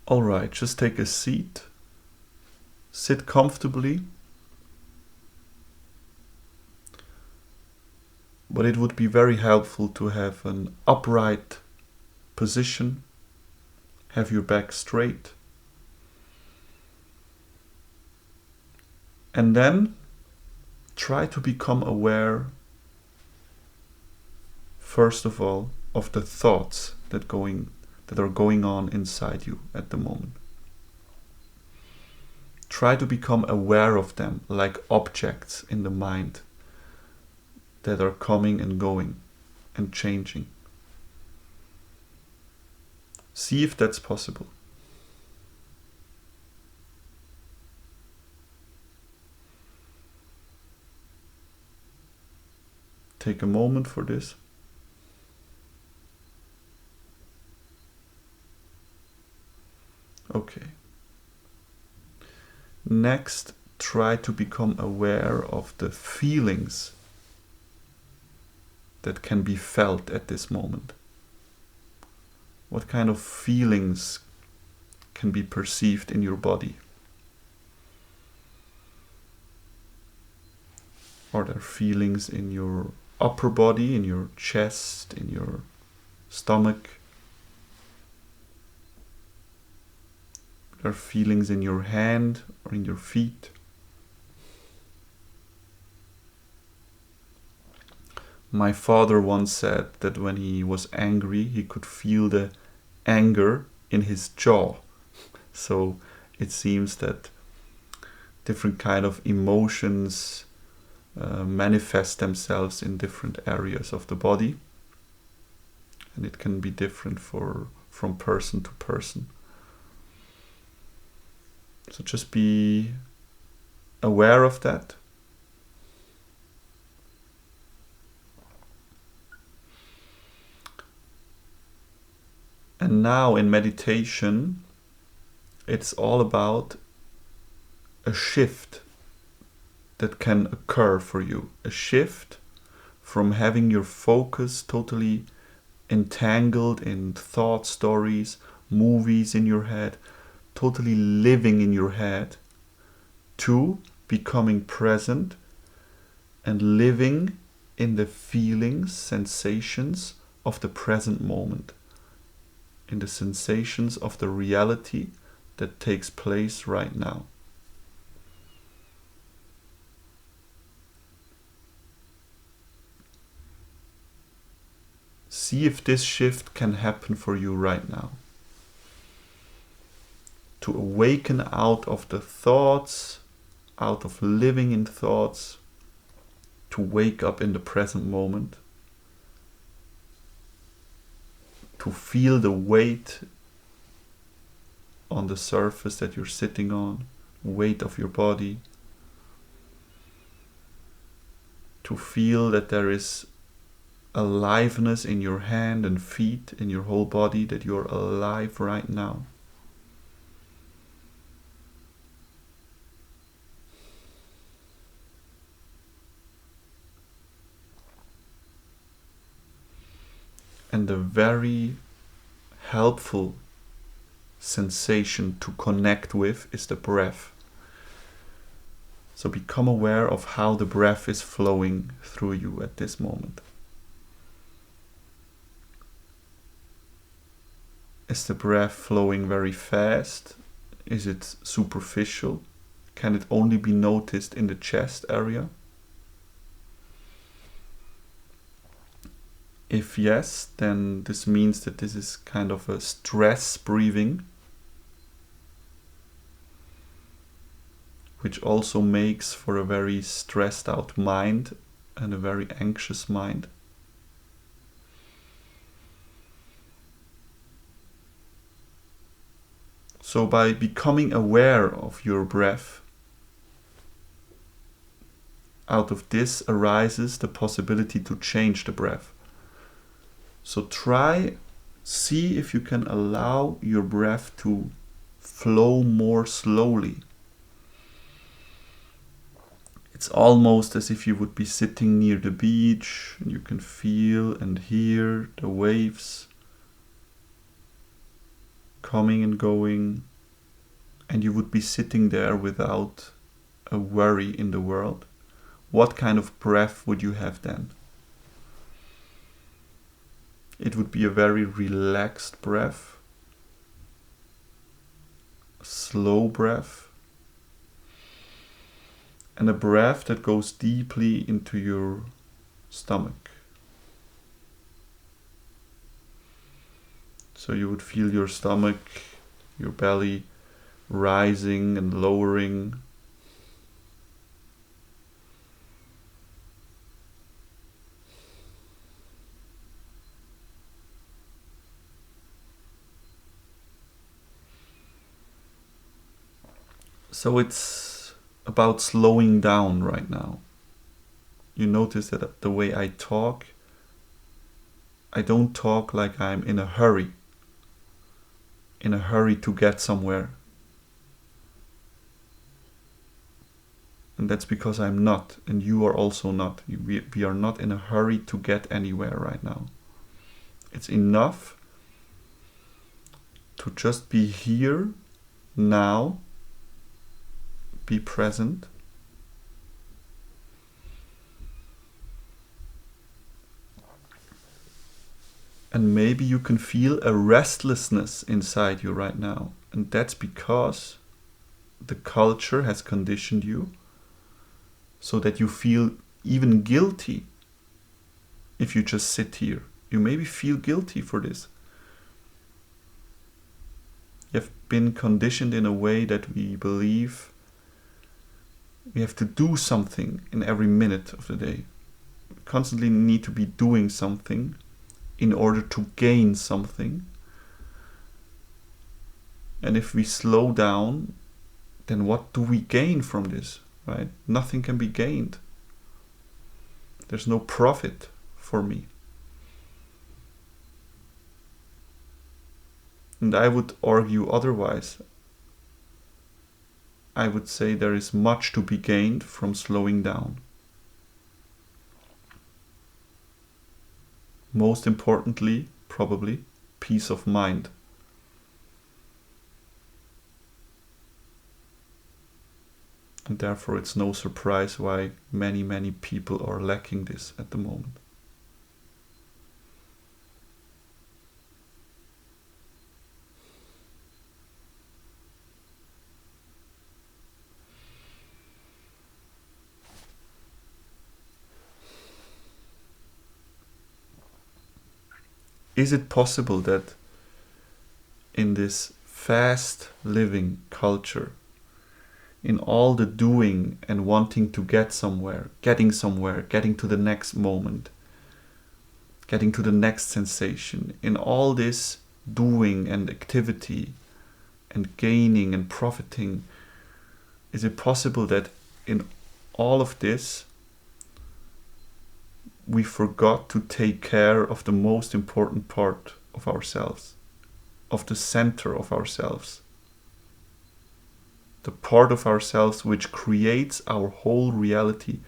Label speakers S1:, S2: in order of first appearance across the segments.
S1: Alright, just take a seat. Sit comfortably. But it would be very helpful to have an upright position. Have your back straight. And then try to become aware, first of all, of the thoughts that are going on inside you at the moment. Try to become aware of them like objects in the mind that are coming and going and changing. See if that's possible. Take a moment for this. Okay. Next, try to become aware of the feelings that can be felt at this moment. What kind of feelings can be perceived in your body? Are there feelings in your upper body, in your chest, in your stomach? Are there feelings in your hand or in your feet? My father once said that when he was angry, he could feel the anger in his jaw. So it seems that different kind of emotions manifest themselves in different areas of the body. And it can be different from person to person. So just be aware of that. And now in meditation, it's all about a shift that can occur for you. A shift from having your focus totally entangled in thought stories, movies in your head, totally living in your head, to becoming present and living in the feelings, sensations of the present moment, in the sensations of the reality that takes place right now. See if this shift can happen for you right now. To awaken out of the thoughts, out of living in thoughts, to wake up in the present moment, to feel the weight on the surface that you're sitting on, weight of your body, to feel that there is aliveness in your hand and feet, in your whole body, that you're alive right now. And a very helpful sensation to connect with is the breath. So become aware of how the breath is flowing through you at this moment. Is the breath flowing very fast? Is it superficial? Can it only be noticed in the chest area? If yes, then this means that this is kind of a stress breathing, which also makes for a very stressed out mind and a very anxious mind. So by becoming aware of your breath, out of this arises the possibility to change the breath. So see if you can allow your breath to flow more slowly. It's almost as if you would be sitting near the beach and you can feel and hear the waves coming and going, and you would be sitting there without a worry in the world, what kind of breath would you have then? It would be a very relaxed breath, a slow breath, and a breath that goes deeply into your stomach. So you would feel your stomach, your belly rising and lowering. So it's about slowing down right now. You notice that the way I talk, I don't talk like I'm in a hurry to get somewhere. And that's because I'm not, and you are also not. We are not in a hurry to get anywhere right now. It's enough to just be here, now, be present. And maybe you can feel a restlessness inside you right now. And that's because the culture has conditioned you so that you feel even guilty if you just sit here. You maybe feel guilty for this. You have been conditioned in a way that we believe we have to do something in every minute of the day. We constantly need to be doing something in order to gain something. And if we slow down, then what do we gain from this, right? Nothing can be gained. There's no profit for me. And I would argue otherwise. I would say there is much to be gained from slowing down. Most importantly, probably, peace of mind. And therefore it's no surprise why many people are lacking this at the moment. Is it possible that in this fast living culture, in all the doing and wanting to get somewhere, getting to the next moment, getting to the next sensation, in all this doing and activity and gaining and profiting, is it possible that in all of this we forgot to take care of the most important part of ourselves, of the center of ourselves, the part of ourselves which creates our whole reality,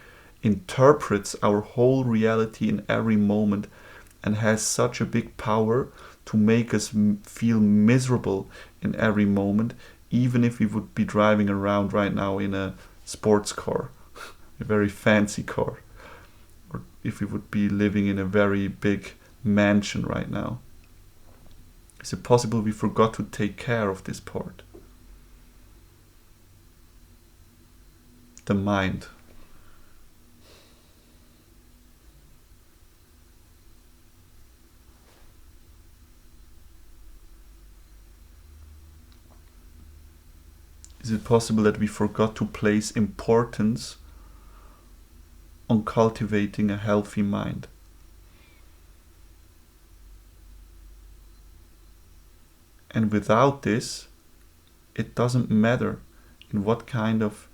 S1: interprets our whole reality in every moment, and has such a big power to make us feel miserable in every moment, even if we would be driving around right now in a sports car, a very fancy car, or if we would be living in a very big mansion right now. Is it possible we forgot to take care of this part? The mind. Is it possible that we forgot to place importance on cultivating a healthy mind? And without this, it doesn't matter in what kind of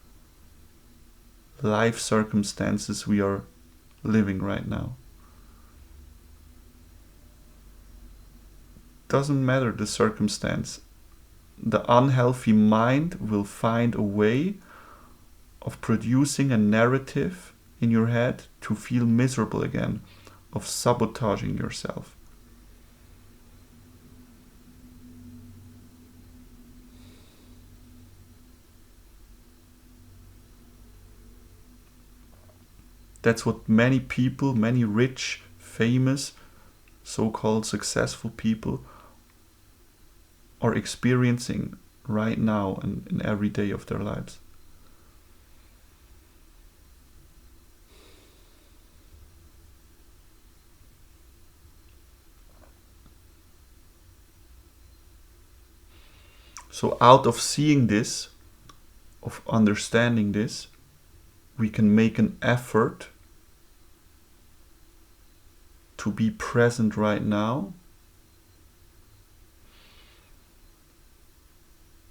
S1: life circumstances we are living right now. Doesn't matter the circumstance. The unhealthy mind will find a way of producing a narrative in your head to feel miserable again, of sabotaging yourself. That's what many people, many rich, famous, so-called successful people are experiencing right now and in every day of their lives. So out of seeing this, of understanding this, we can make an effort to be present right now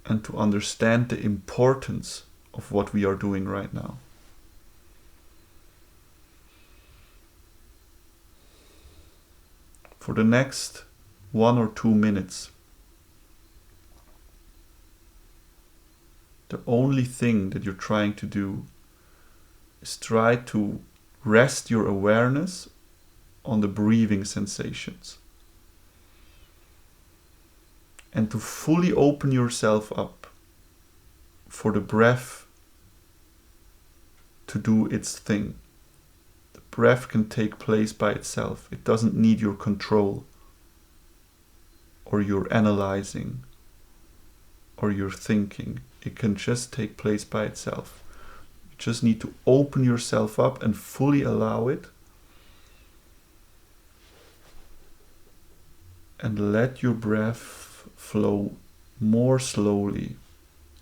S1: and to understand the importance of what we are doing right now. For the next 1 or 2 minutes, the only thing that you're trying to do is try to rest your awareness on the breathing sensations and to fully open yourself up for the breath to do its thing. The breath can take place by itself. It doesn't need your control or your analyzing or your thinking. It can just take place by itself. You just need to open yourself up and fully allow it, and let your breath flow more slowly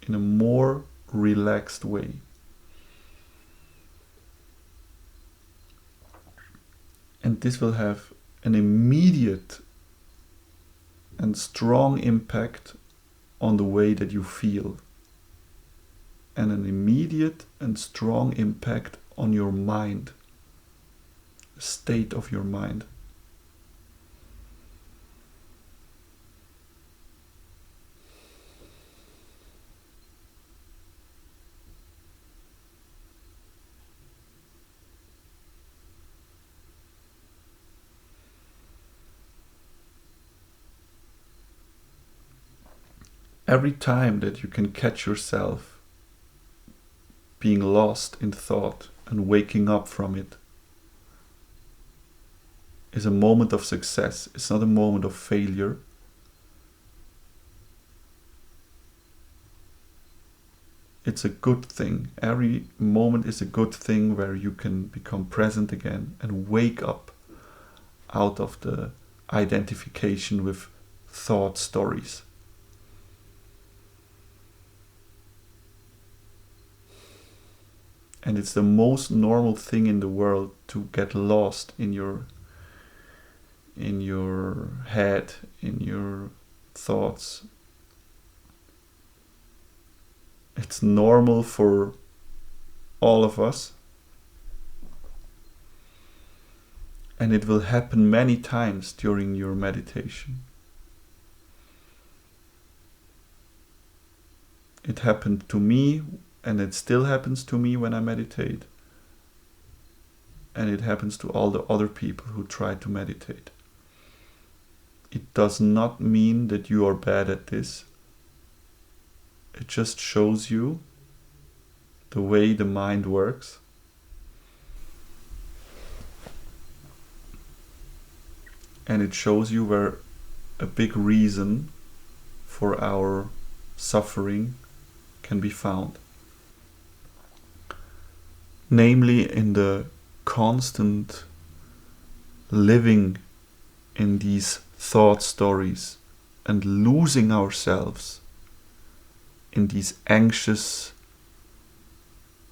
S1: in a more relaxed way. And this will have an immediate and strong impact on the way that you feel, and an immediate and strong impact on your mind, the state of your mind. Every time that you can catch yourself being lost in thought and waking up from it is a moment of success. It's not a moment of failure. It's a good thing. Every moment is a good thing where you can become present again and wake up out of the identification with thought stories. And it's the most normal thing in the world to get lost in your head, in your thoughts. It's normal for all of us. And it will happen many times during your meditation. It happened to me, and it still happens to me when I meditate. And it happens to all the other people who try to meditate. It does not mean that you are bad at this. It just shows you the way the mind works. And it shows you where a big reason for our suffering can be found. Namely, in the constant living in these thought stories and losing ourselves in these anxious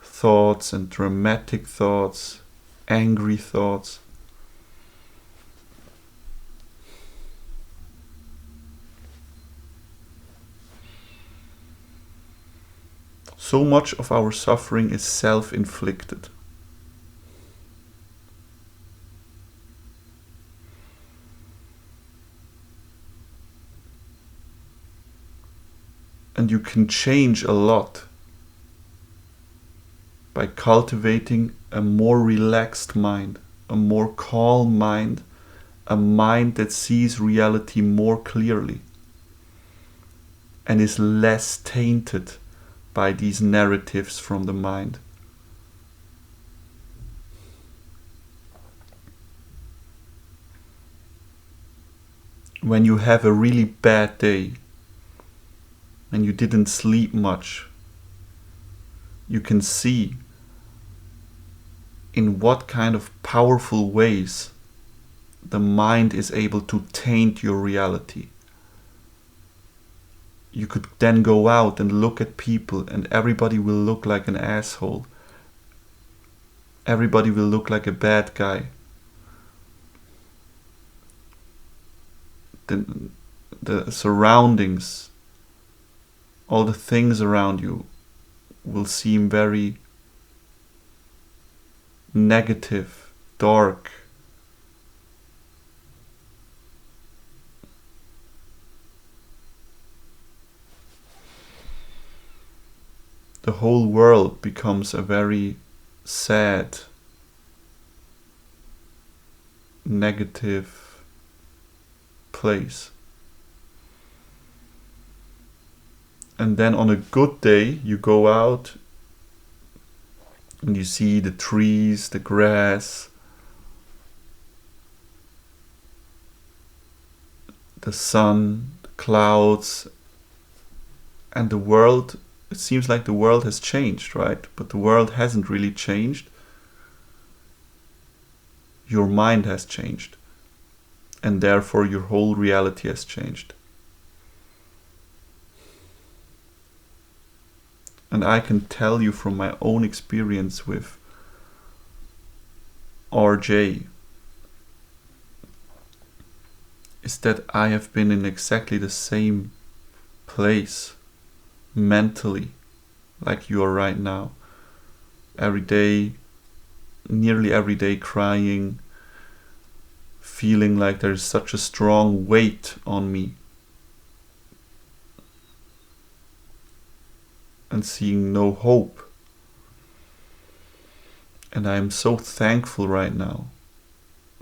S1: thoughts and dramatic thoughts, angry thoughts. So much of our suffering is self-inflicted. And you can change a lot by cultivating a more relaxed mind, a more calm mind, a mind that sees reality more clearly and is less tainted by these narratives from the mind. when you have a really bad day and you didn't sleep much, you can see in what kind of powerful ways the mind is able to taint your reality. You could then go out and look at people and everybody will look like an asshole. Everybody will look like a bad guy. The surroundings, all the things around you will seem very negative, dark. The whole world becomes a very sad, negative place. And then on a good day, you go out and you see the trees, the grass, the sun, the clouds, and the world. It seems like the world has changed, right? But the world hasn't really changed. Your mind has changed. And therefore your whole reality has changed. And I can tell you from my own experience with RJ is that I have been in exactly the same place mentally like you are right now. Every day, nearly every day crying, feeling like there's such a strong weight on me. And seeing no hope. And I am so thankful right now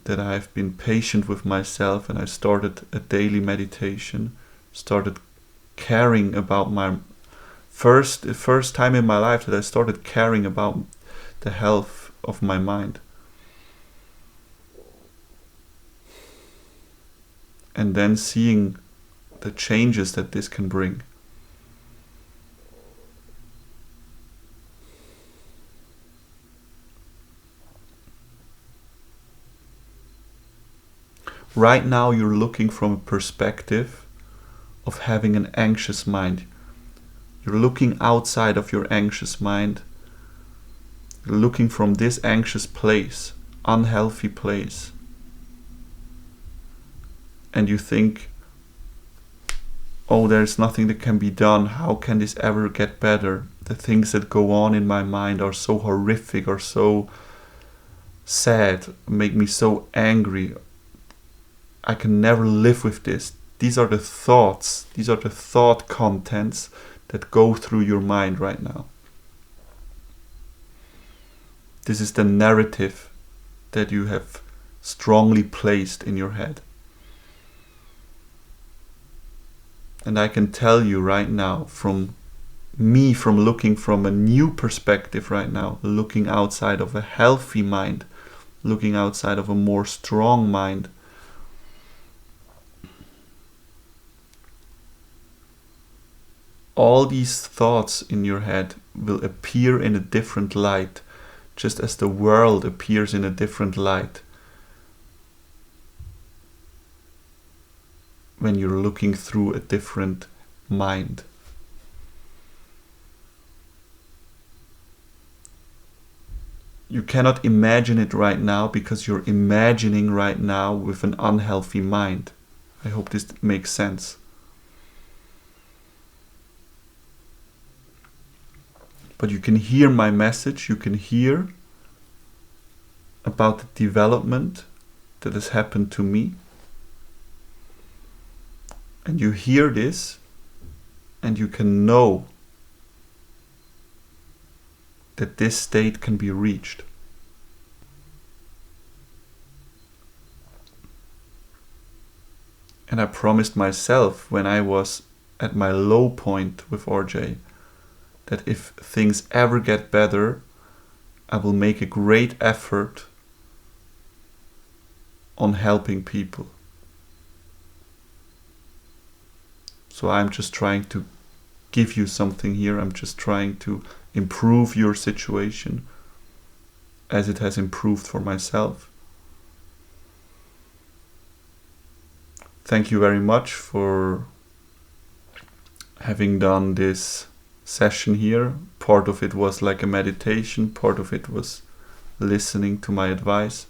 S1: that I have been patient with myself and I started a daily meditation, started caring about my the first time in my life that I started caring about the health of my mind. And then seeing the changes that this can bring. Right now you're looking from a perspective of having an anxious mind. You're looking outside of your anxious mind. You're looking from this anxious place, unhealthy place. And you think, oh, there's nothing that can be done. How can this ever get better? The things that go on in my mind are so horrific, are so sad, make me so angry. I can never live with this. These are the thoughts, these are the thought contents that go through your mind right now. This is the narrative that you have strongly placed in your head. And I can tell you right now, from looking from a new perspective right now, looking outside of a healthy mind, looking outside of a more strong mind, all these thoughts in your head will appear in a different light, just as the world appears in a different light when you're looking through a different mind. You cannot imagine it right now because you're imagining right now with an unhealthy mind. I hope this makes sense. But you can hear my message, you can hear about the development that has happened to me. And you hear this, and you can know that this state can be reached. And I promised myself when I was at my low point with RJ, that if things ever get better, I will make a great effort on helping people. So I'm just trying to give you something here. I'm just trying to improve your situation as it has improved for myself. Thank you very much for having done this session here. Part of it was like a meditation, part of it was listening to my advice.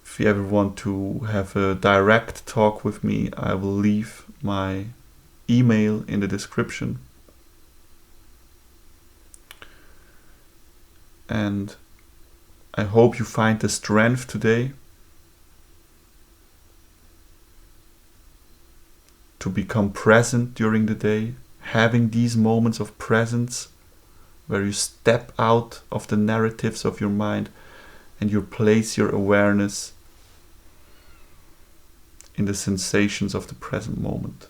S1: If you ever want to have a direct talk with me, I will leave my email in the description. And I hope you find the strength today to become present during the day, having these moments of presence where you step out of the narratives of your mind and you place your awareness in the sensations of the present moment.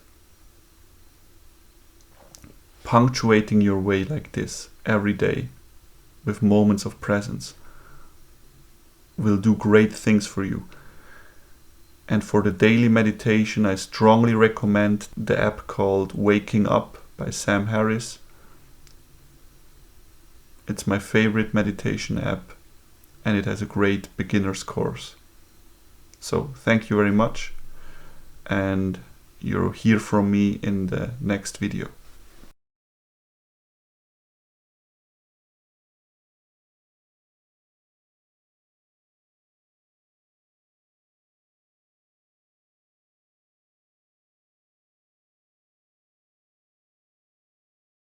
S1: Punctuating your way like this every day with moments of presence will do great things for you. And for the daily meditation, I strongly recommend the app called Waking Up by Sam Harris. It's my favorite meditation app, and it has a great beginner's course. So thank you very much, and you'll hear from me in the next video.